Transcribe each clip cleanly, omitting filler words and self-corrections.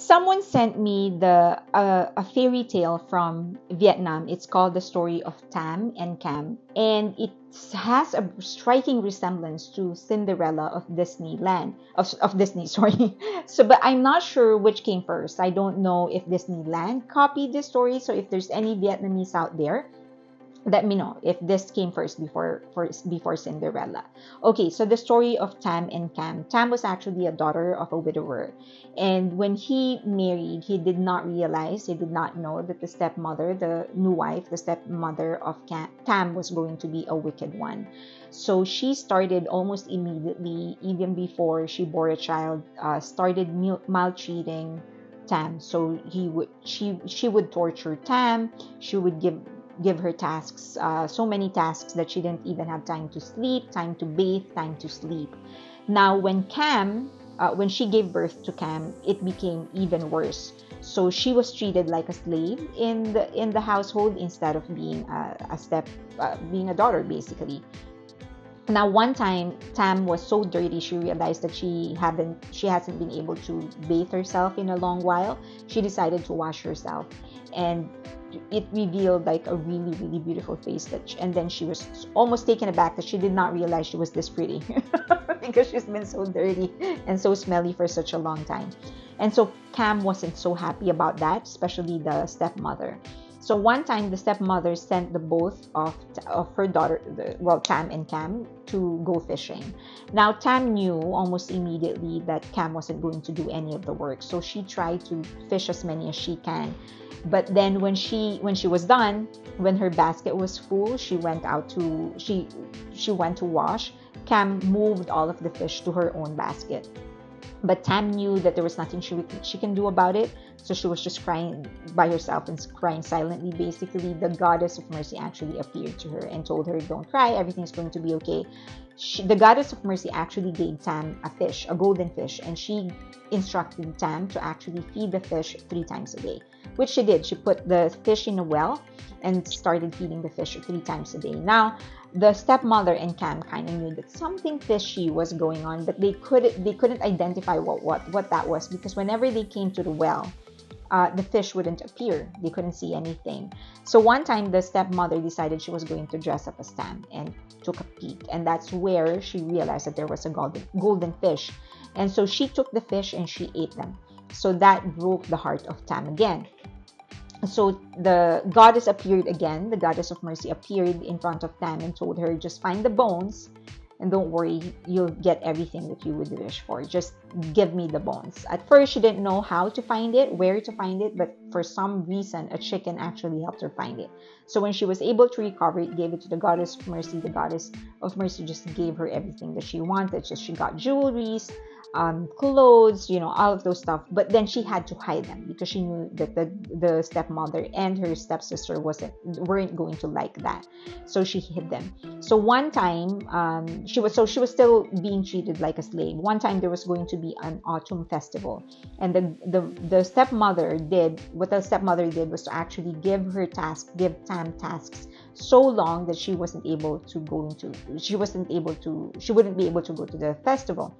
Someone sent me a fairy tale from Vietnam. It's called The Story of Tam and Cam, and it has a striking resemblance to Cinderella of Disneyland of Disney. Sorry. So, but I'm not sure which came first. I don't know if Disneyland copied this story. So, if there's any Vietnamese out there, let me know if this came first before Cinderella. Okay, so the story of Tam and Cam. Tam was actually a daughter of a widower, and when he married, he did not realize, he did not know that the stepmother, the new wife, the stepmother of Tam was going to be a wicked one. So she started almost immediately, even before she bore a child, started maltreating Tam. So she would torture Tam. She would give her tasks, so many tasks that she didn't even have time to sleep, time to bathe, time to sleep. Now, when she gave birth to Cam, it became even worse. So she was treated like a slave in the household instead of being being a daughter, basically. Now, one time, Tam was so dirty, she realized that she hasn't been able to bathe herself in a long while. She decided to wash herself, and it revealed like a really, really beautiful face. And then she was almost taken aback that she did not realize she was this pretty because she's been so dirty and so smelly for such a long time. And so Cam wasn't so happy about that, especially the stepmother. So one time, the stepmother sent the both of her daughter, Tam and Cam, to go fishing. Now, Tam knew almost immediately that Cam wasn't going to do any of the work, so she tried to fish as many as she can. But then, when she was done, when her basket was full, she went to wash. Cam moved all of the fish to her own basket. But Tam knew that there was nothing she can do about it, so she was just crying by herself and crying silently. Basically, the goddess of mercy actually appeared to her and told her, "Don't cry, everything's going to be okay." The goddess of mercy actually gave Tam a fish, a golden fish, and she instructed Tam to actually feed the fish 3 times a day, which she did. She put the fish in a well and started feeding the fish 3 times a day. Now, the stepmother and Cam kind of knew that something fishy was going on, but they couldn't identify what that was, because whenever they came to the well, the fish wouldn't appear. They couldn't see anything. So one time, the stepmother decided she was going to dress up as Tam and took a peek, and that's where she realized that there was a golden fish. And so she took the fish and she ate them. So that broke the heart of Tam again. So the goddess appeared again. The goddess of mercy appeared in front of Tam and told her, "Just find the bones, and don't worry, you'll get everything that you would wish for. Just give me the bones." At first, she didn't know how to find it, where to find it, but for some reason, a chicken actually helped her find it. So when she was able to recover it, gave it to the goddess of mercy. The goddess of mercy just gave her everything that she wanted. So she got jewelries, clothes, all of those stuff. But then she had to hide them because she knew that the stepmother and her stepsister weren't going to like that. So she hid them. So one time, she was still being treated like a slave. One time there was going to be an autumn festival, and the stepmother did what the stepmother did was to actually give Tam tasks so long that she wouldn't be able to go to the festival.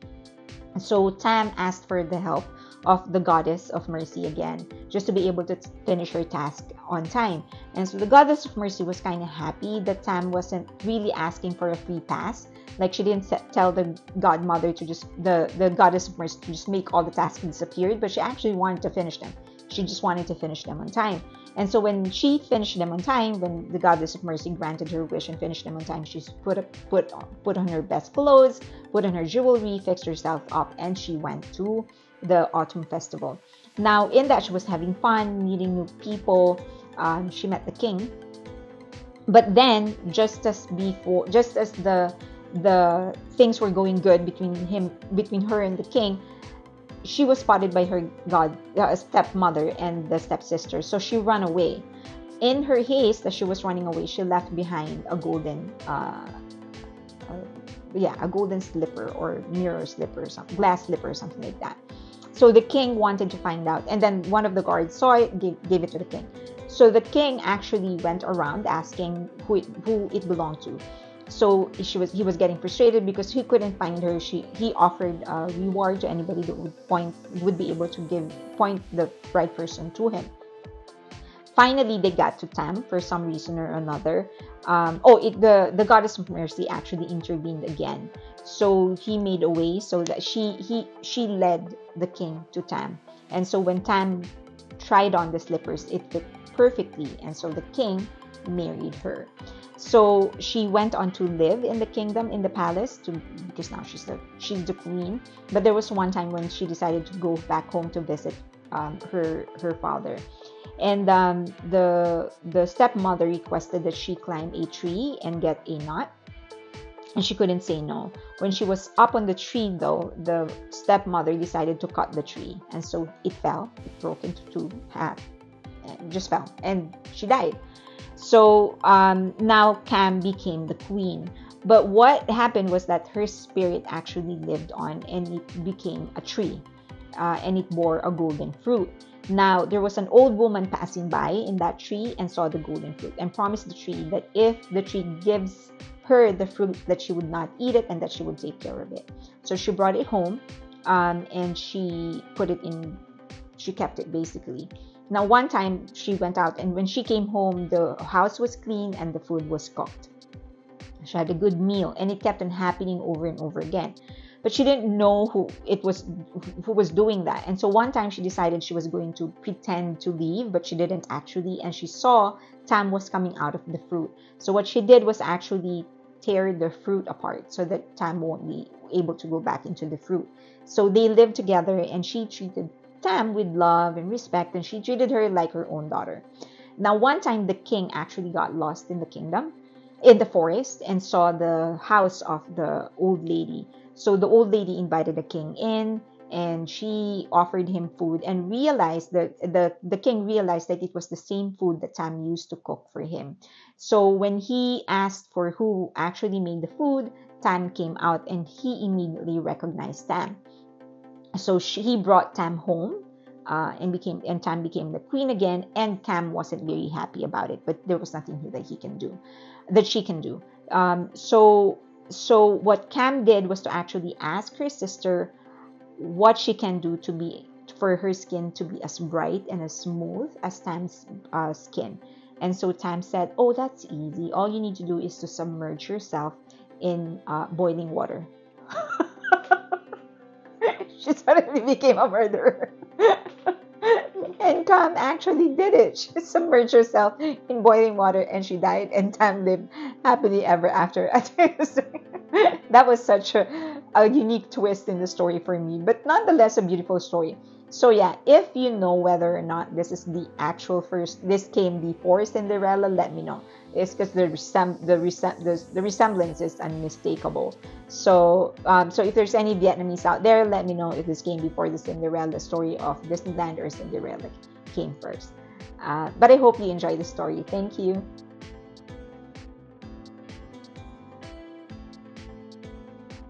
So Tam asked for the help of the goddess of mercy again, just to be able to finish her task on time. And so the goddess of mercy was kind of happy that Tam wasn't really asking for a free pass. Like, she didn't tell the godmother to the goddess of mercy to just make all the tasks disappear, but she actually wanted to finish them. She just wanted to finish them on time. And so when she finished them on time, when the goddess of mercy granted her wish and finished them on time, she put on her best clothes, put on her jewelry, fixed herself up, and she went to the autumn festival. Now, in that, she was having fun, meeting new people. She met the king. But then, just as the things were going good between her and the king, she was spotted by her stepmother and the stepsister. So she ran away. In her haste, as she was running away, she left behind a golden slipper or mirror slipper, glass slipper, something like that. So the king wanted to find out, and then one of the guards saw it, gave it to the king. So the king actually went around asking who it belonged to. So he was getting frustrated because he couldn't find her. He offered a reward to anybody that would be able to point the right person to him. Finally, they got to Tam for some reason or another. The goddess of mercy actually intervened again. So he made a way so that she led the king to Tam. And so when Tam tried on the slippers, it fit perfectly. And so the king married her. So she went on to live in the kingdom, in the palace, because now she's the queen. But there was one time when she decided to go back home to visit her father. And the stepmother requested that she climb a tree and get a nut, and she couldn't say no. When she was up on the tree, though, the stepmother decided to cut the tree, and so it fell. It broke into two half, and just fell, and she died. So now Cam became the queen. But what happened was that her spirit actually lived on, and it became a tree, and it bore a golden fruit. Now, there was an old woman passing by in that tree and saw the golden fruit and promised the tree that if the tree gives her the fruit, that she would not eat it and that she would take care of it. So she brought it home, and she kept it basically. Now, one time she went out, and when she came home, the house was clean and the food was cooked. She had a good meal, and it kept on happening over and over again. But she didn't know who was doing that. And so one time she decided she was going to pretend to leave, but she didn't actually. And she saw Tam was coming out of the fruit. So what she did was actually tear the fruit apart so that Tam won't be able to go back into the fruit. So they lived together, and she treated Tam with love and respect, and she treated her like her own daughter. Now, one time the king actually got lost in the forest, and saw the house of the old lady. So the old lady invited the king in, and she offered him food, and realized that the king realized that it was the same food that Tam used to cook for him. So when he asked for who actually made the food, Tam came out, and he immediately recognized Tam. So he brought Tam home, and Tam became the queen again. And Cam wasn't very happy about it, but there was nothing that she can do. So what Cam did was to actually ask her sister what she can do for her skin to be as bright and as smooth as Tam's skin. And so Tam said, "Oh, that's easy. All you need to do is to submerge yourself in boiling water." She suddenly became a murderer. And Tam actually did it. She submerged herself in boiling water, and she died, and Tam lived happily ever after. That was such a unique twist in the story for me, but nonetheless a beautiful story. So yeah, if you know whether or not this is the actual this came before Cinderella, let me know. It's because the resemblance is unmistakable. So if there's any Vietnamese out there, let me know if this came before the Cinderella story of Disneyland, or Cinderella came first. But I hope you enjoyed the story. Thank you.